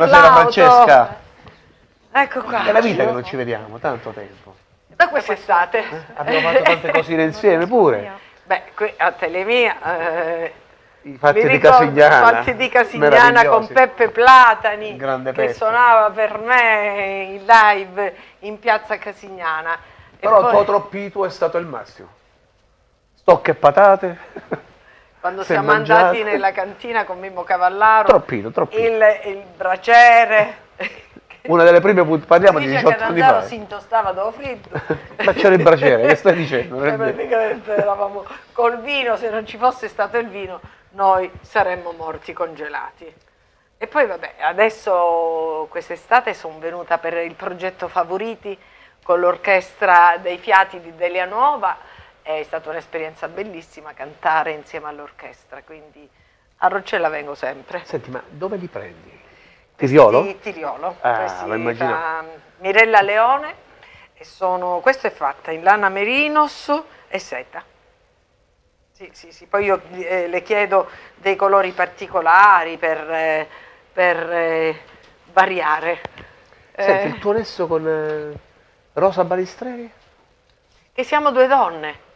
Buonasera Francesca. Ecco qua. È la vita che non ci vediamo, tanto tempo. Da quest'estate. Abbiamo fatto tante cosine insieme pure. Beh, qui a Telemia, I fatti mi di ricordo Casigliana. i fatti di Casigliana con meravigliosi. Peppe Platani, Grande che Peppe. suonava per me in live in piazza Casigliana. E Però poi, Totro Pitu è stato il massimo. Stocche e patate. quando si è siamo mangiato. andati nella cantina con Mimmo Cavallaro, Troppito. il braciere. Una delle prime parliamo di Dice 18 che anni Dandaro fa. si intostava dopo fritto. Ma c'era il braciere, che stai dicendo? Non è Cioè, vero. praticamente eravamo col vino, se non ci fosse stato il vino noi saremmo morti congelati. E poi vabbè, adesso quest'estate sono venuta per il progetto Favoriti con l'orchestra dei Fiati di Delia Nuova, è stata un'esperienza bellissima cantare insieme all'orchestra, quindi a Roccella vengo sempre. Senti, ma dove li prendi? Tiriolo? Di Tiriolo. Ah, Questi lo immaginavo. fa Mirella Leone, e questo è fatta in lana merinos e seta. Sì. Poi io le chiedo dei colori particolari per variare. Senti, il tuo nesso con Rosa Balistreri? Che siamo due donne.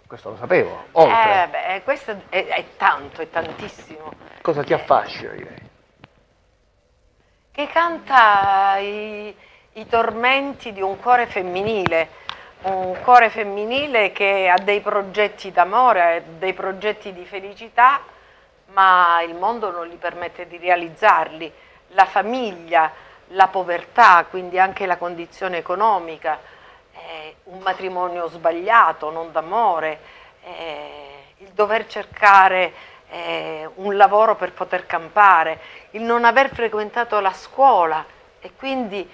Questo lo sapevo, oltre. Beh, questo è tanto, è tantissimo. Cosa ti affascina di lei? Che canta i tormenti di un cuore femminile che ha dei progetti d'amore, dei progetti di felicità, ma il mondo non gli permette di realizzarli. La famiglia, la povertà, quindi anche la condizione economica, un matrimonio sbagliato, non d'amore, il dover cercare un lavoro per poter campare, il non aver frequentato la scuola e quindi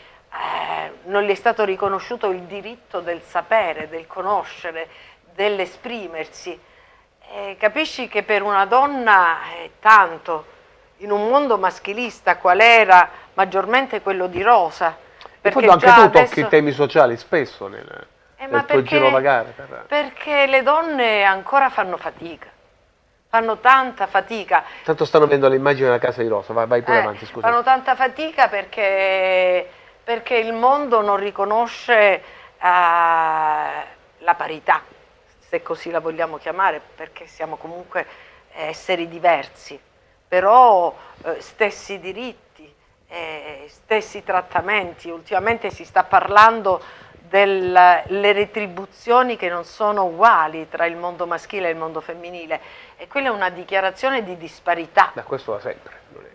non gli è stato riconosciuto il diritto del sapere, del conoscere, dell'esprimersi. Capisci che per una donna è tanto, in un mondo maschilista qual era maggiormente quello di Rosa. In fondo anche tu tocchi i temi sociali spesso nel tuo girovagare. Perché le donne ancora fanno fatica. Fanno tanta fatica. Tanto stanno vedendo l'immagine della casa di Rosa, vai pure avanti, scusa. Fanno tanta fatica perché il mondo non riconosce la parità, se così la vogliamo chiamare, perché siamo comunque esseri diversi, però stessi diritti, stessi trattamenti. Ultimamente si sta parlando delle retribuzioni che non sono uguali tra il mondo maschile e il mondo femminile, e quella è una dichiarazione di disparità. Da questo da sempre. Non è...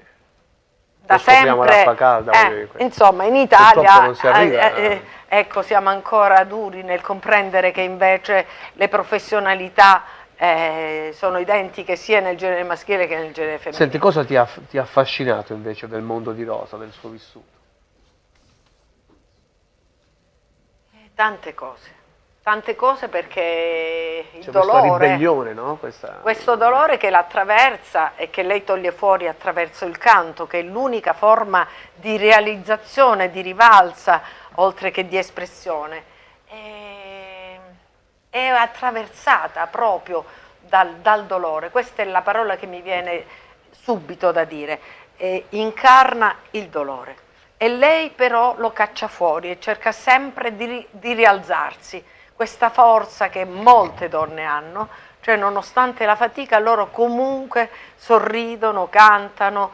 Da sempre, calda, insomma, in Italia non si arriva, ecco, siamo ancora duri nel comprendere che invece le professionalità sono identiche sia nel genere maschile che nel genere femminile. Senti, cosa ti ha affascinato invece del mondo di Rosa, del suo vissuto? Tante cose perché il questa dolore, ribellione, no? questo dolore che l'attraversa e che lei toglie fuori attraverso il canto, che è l'unica forma di realizzazione, di rivalsa, oltre che di espressione, è attraversata proprio dal dolore. Questa è la parola che mi viene subito da dire, incarna il dolore. E lei però lo caccia fuori e cerca sempre di rialzarsi, questa forza che molte donne hanno, cioè nonostante la fatica loro comunque sorridono, cantano,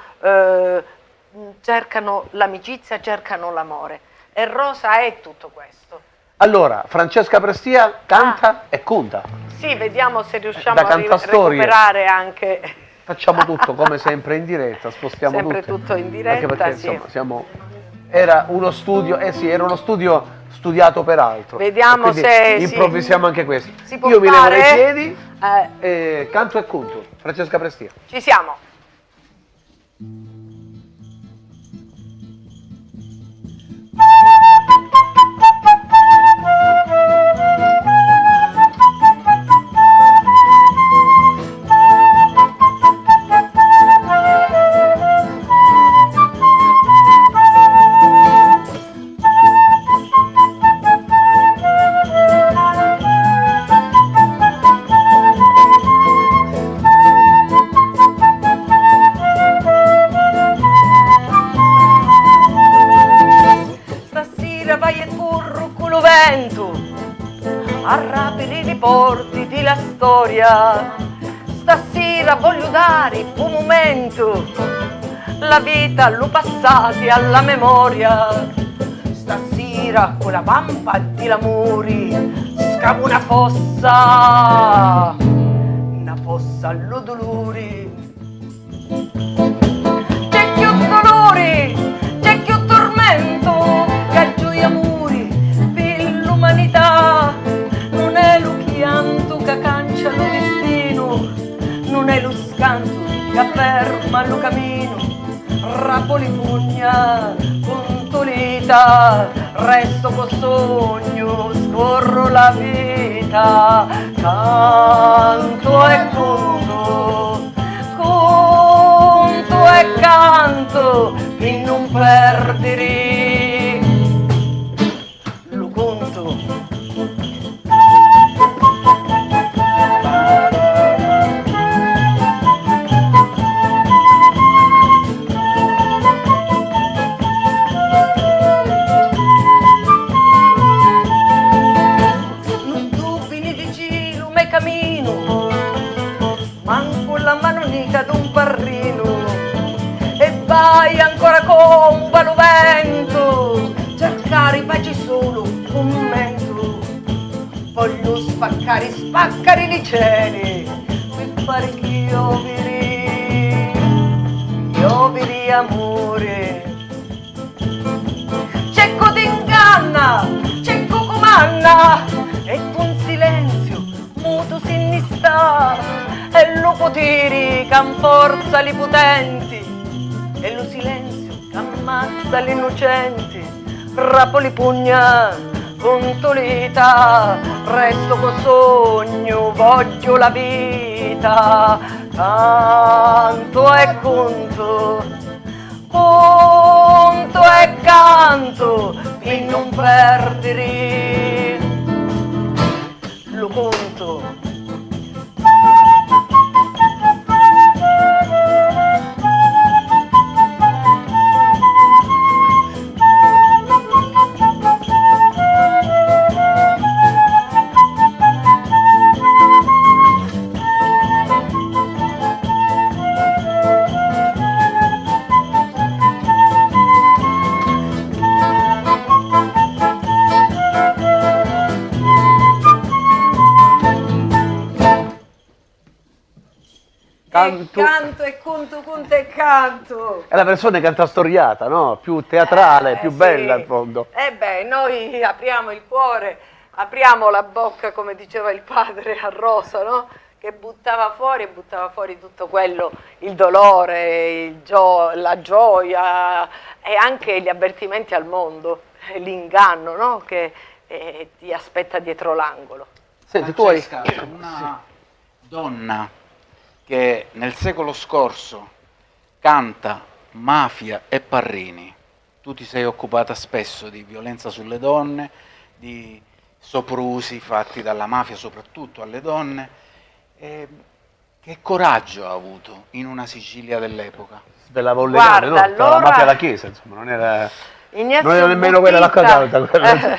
cercano l'amicizia, cercano l'amore. E Rosa è tutto questo. Allora, Francesca Prestia canta e conta. Sì, vediamo se riusciamo a recuperare anche... Facciamo tutto come sempre in diretta, spostiamo sempre tutto in diretta, anche perché, sì. Insomma, era uno studio, era uno studio studiato peraltro. Vediamo se improvvisiamo anche questo. Io mi levo nei piedi e canto e conto. Francesca Prestia. Ci siamo. vento a rapidi riporti di la storia. Stasera voglio dare un momento la vita allo passato e alla memoria. Stasera con la vampa di l'amore scavo una fossa allo dolore. C'è più dolore, c'è più tormento che gioia amore per l'umanità. Non è lo pianto che cancia lo destino, non è lo scanto che afferma lo cammino. Rapoli pugna con tolita, resto col sogno, scorro la vita. Canto e conto, conto e canto, in non perdere lo conto. Vai ancora con lo vento, cercare pace solo un momento. Voglio spaccare i cieli per fare chiovere amore. Cecco t'inganna, cecco comanna, e con silenzio muto sinistra, e lo potere che forza li potenti, e lo silenzio che ammazza gli innocenti. Rapoli pugna con tolita, resto col sogno, voglio la vita. Canto e conto, conto e canto, per non perdere lo conto. Canto e conto, conto e canto. È la versione cantastoriata, no? Più teatrale, più bella in fondo. Noi apriamo il cuore, apriamo la bocca, come diceva il padre a Rosa, no? Che buttava fuori tutto quello, il dolore, la gioia e anche gli avvertimenti al mondo, l'inganno, no? Che ti aspetta dietro l'angolo. Senti, tu hai una donna che nel secolo scorso canta Mafia e Parrini. Tu ti sei occupata spesso di violenza sulle donne, di soprusi fatti dalla mafia soprattutto alle donne. Che coraggio ha avuto in una Sicilia dell'epoca? Della Vollegane, no? Allora, la mafia alla chiesa, insomma, non era nemmeno quella l'acqua calda.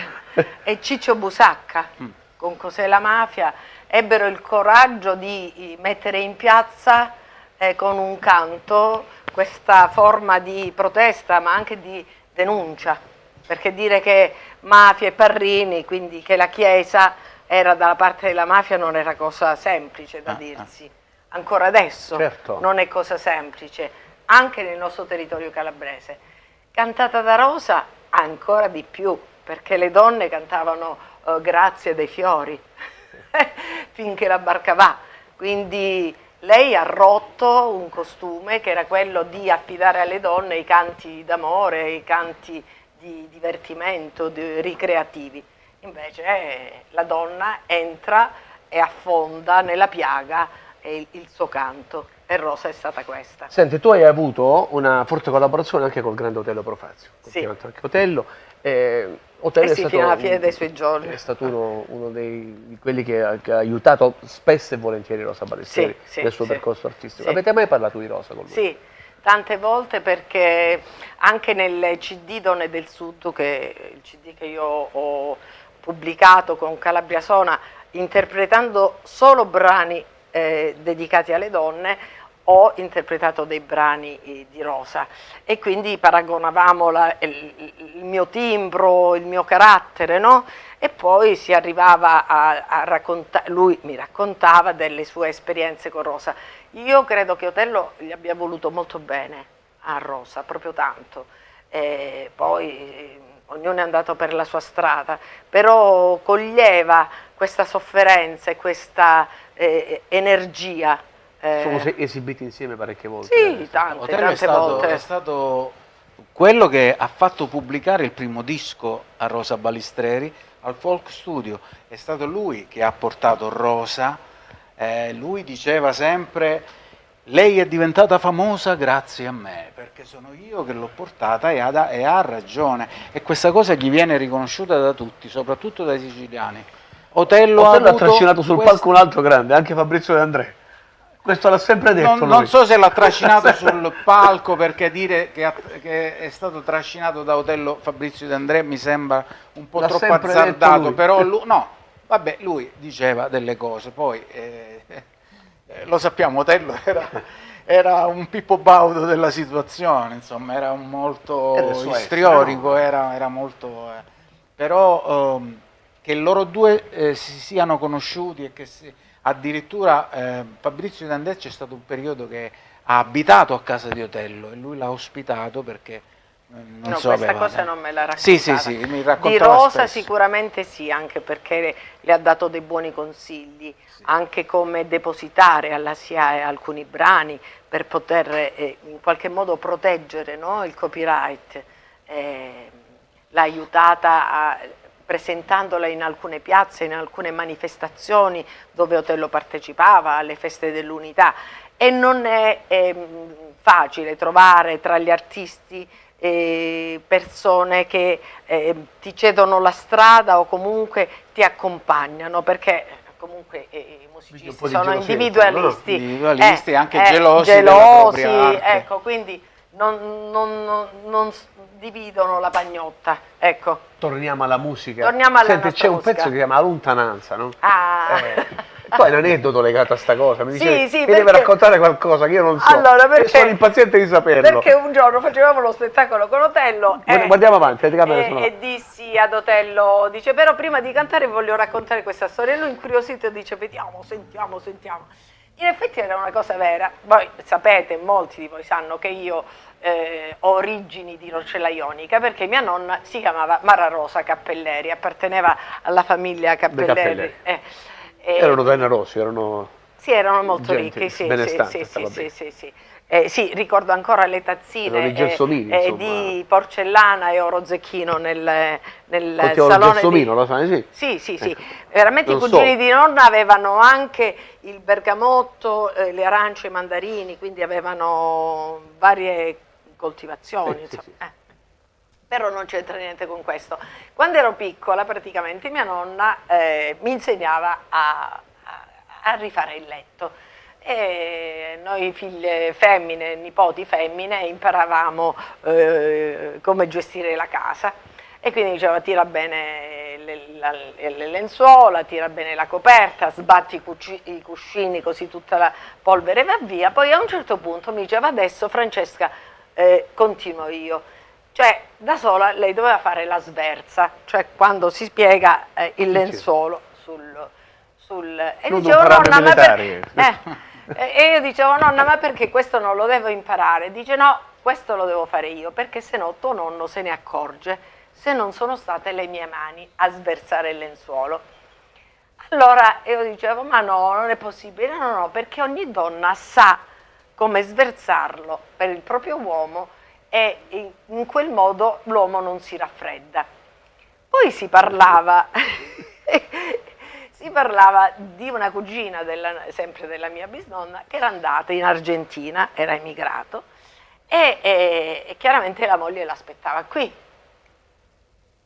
E Ciccio Busacca, con Cos'è la mafia, ebbero il coraggio di mettere in piazza con un canto questa forma di protesta ma anche di denuncia, perché dire che mafia e Parrini, quindi che la Chiesa era dalla parte della mafia, non era cosa semplice da dirsi. Ancora adesso non è cosa semplice, anche nel nostro territorio calabrese. Cantata da Rosa ancora di più, perché le donne cantavano Grazie dei fiori finché la barca va. Quindi lei ha rotto un costume che era quello di affidare alle donne i canti d'amore, i canti di divertimento, ricreativi. Invece la donna entra e affonda nella piaga il suo canto, e Rosa è stata questa. Senti, tu hai avuto una forte collaborazione anche col Grande Otello Profazio. Sì. Otello, Otello è stato, fino alla fine dei suoi giorni. È stato uno di quelli che ha aiutato spesso e volentieri Rosa Balestrieri nel suo percorso artistico. Avete mai parlato di Rosa con lui? Sì, tante volte, perché anche nel CD Donne del Sud, che il CD che io ho pubblicato con Calabria Sona interpretando solo brani dedicati alle donne, ho interpretato dei brani di Rosa e quindi paragonavamo il mio timbro, il mio carattere, no? E poi si arrivava a raccontare, lui mi raccontava delle sue esperienze con Rosa. Io credo che Otello gli abbia voluto molto bene a Rosa, proprio tanto. Poi ognuno è andato per la sua strada, però coglieva questa sofferenza e questa energia. Sono esibiti insieme parecchie volte. Sì, tante volte. È stato quello che ha fatto pubblicare il primo disco a Rosa Balistreri al Folk Studio. È stato lui che ha portato Rosa. Lui diceva sempre: lei è diventata famosa grazie a me, perché sono io che l'ho portata e ha ragione. E questa cosa gli viene riconosciuta da tutti, soprattutto dai siciliani. Otello ha trascinato sul palco un altro grande, anche Fabrizio De André. Questo l'ha sempre detto. Non so se l'ha trascinato sul palco, perché dire che è stato trascinato da Otello Fabrizio De André mi sembra un po' troppo azzardato, però no, vabbè, lui diceva delle cose, poi lo sappiamo, Otello era un Pippo Baudo della situazione, insomma, era molto istrionico, era molto... però che loro due si siano conosciuti e che addirittura Fabrizio De André c'è stato un periodo che ha abitato a casa di Otello e lui l'ha ospitato perché non so, questa cosa non me la raccontava. Sì, mi raccontava di Rosa spesso. Sicuramente sì, anche perché le ha dato dei buoni consigli, anche come depositare alla SIAE alcuni brani per poter in qualche modo proteggere, no, il copyright. L'ha aiutata presentandola in alcune piazze, in alcune manifestazioni dove Otello partecipava, alle feste dell'Unità, e non è facile trovare tra gli artisti persone che ti cedono la strada o comunque ti accompagnano, perché comunque i musicisti sono individualisti, individualisti anche gelosi, ecco, quindi non dividono la pagnotta, ecco. Torniamo alla musica. Torniamo alla Senti, c'è un musica. pezzo che si chiama Lontananza, no? Ah. Poi è un aneddoto legato a sta cosa, mi dicevi, sì, mi perché... deve raccontare qualcosa che io non so, allora, perché... sono impaziente di saperlo. Perché un giorno facevamo lo spettacolo con Otello guardiamo avanti, e dissi ad Otello, dice, però prima di cantare voglio raccontare questa storia, e lui incuriosito dice, vediamo, sentiamo. In effetti era una cosa vera. Voi sapete, molti di voi sanno che io ho origini di Roccella Ionica, perché mia nonna si chiamava Mara Rosa Cappelleri, apparteneva alla famiglia Cappelleri. Erano generosi, erano... Sì, erano molto gente ricchi, sì. Sì, ricordo ancora le tazzine di porcellana e oro zecchino nel salone gelsomino, lo sai? Sì. Veramente i cugini di nonna avevano anche il bergamotto, le arance e i mandarini, quindi avevano varie coltivazioni. Sì. Però non c'entra niente con questo. Quando ero piccola, praticamente, mia nonna mi insegnava a rifare il letto. E noi figlie femmine, nipoti femmine, imparavamo come gestire la casa. E quindi diceva, tira bene le lenzuola, tira bene la coperta, sbatti i cuscini così tutta la polvere va via. Poi a un certo punto mi diceva, adesso Francesca, continuo io. Cioè, da sola lei doveva fare la sverza, cioè quando si spiega il lenzuolo e dicevo, nonna, e io dicevo, nonna, ma perché questo non lo devo imparare? Dice, no, questo lo devo fare io, perché se no tuo nonno se ne accorge se non sono state le mie mani a sversare il lenzuolo. Allora io dicevo, ma no, non è possibile, no, perché ogni donna sa come sversarlo per il proprio uomo, e in quel modo l'uomo non si raffredda. Poi si parlava di una cugina, sempre della mia bisnonna, che era andata in Argentina, era emigrato, e chiaramente la moglie l'aspettava qui.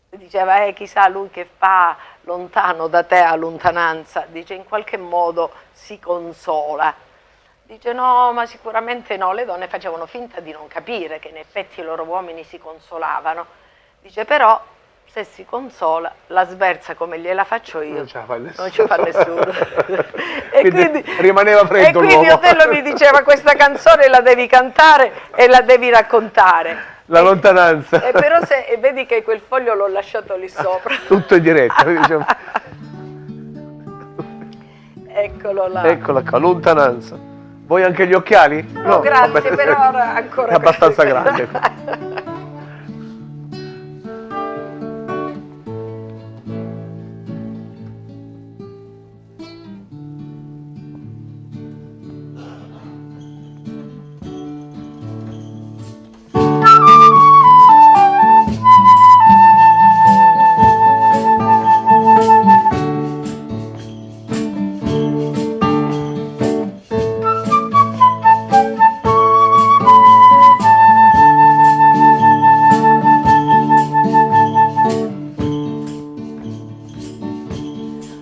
Diceva, chissà lui che fa lontano da te a lontananza, dice, in qualche modo si consola. Dice, no, ma sicuramente no, le donne facevano finta di non capire che in effetti i loro uomini si consolavano. Dice, però se si consola, la sversa come gliela faccio io, Non ce la fa nessuno. non ce la fa nessuno. Quindi rimaneva freddo e quindi l'uomo. Otello mi diceva: questa canzone la devi cantare e la devi raccontare. La lontananza. E però vedi che quel foglio l'ho lasciato lì sopra. Tutto in diretta. Diciamo. Eccolo là. Eccola qua, lontananza. Vuoi anche gli occhiali? No, grazie, vabbè. per ora ancora È abbastanza grande.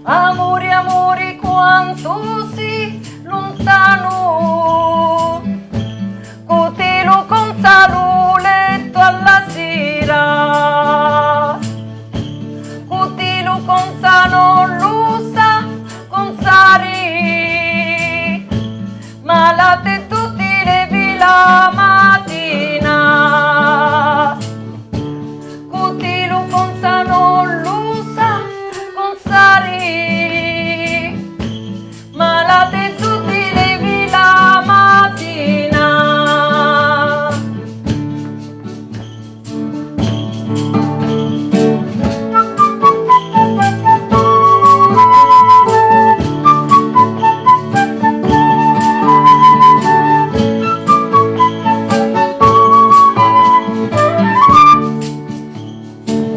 Amori, amori, quanto si lontano, cotelo con saluletto alla sera, cotelo con sanolusa, con sari, malate tutti le vila mattina, cotelo con sanolusa, con sari, malate tutti le vila mattina.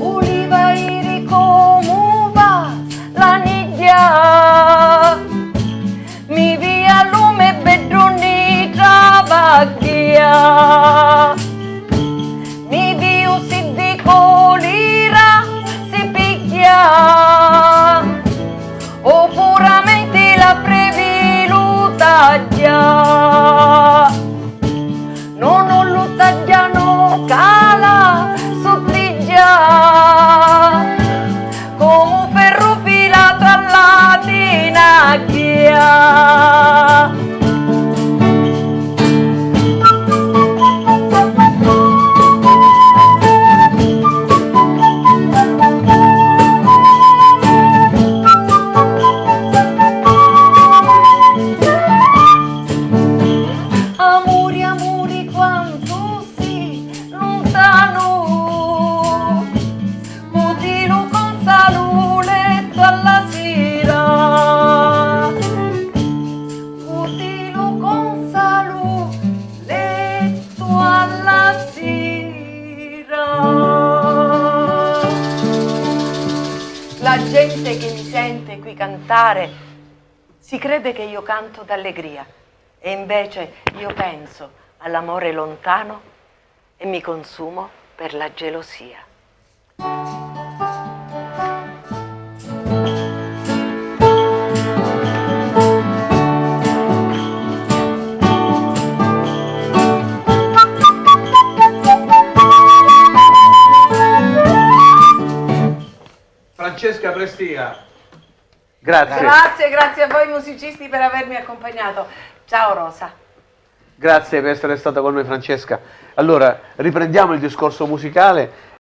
Oliva iri come va la niglia, mi via lume bedroni travaglia, mi viu si di colira si picchia, o puramente la previluta già, non ho luttagiano cala sottiglia, come un ferro filato alla tinacchia. Amori, amori, quanto si lontano, cotilo con saluletto alla sera, cotilo con saluletto alla sera. La gente che mi sente qui cantare si crede che io canto d'allegria. E invece io penso all'amore lontano e mi consumo per la gelosia. Francesca Prestia. Grazie. Grazie a voi musicisti per avermi accompagnato. Ciao Rosa. Grazie per essere stata con noi, Francesca. Allora, riprendiamo il discorso musicale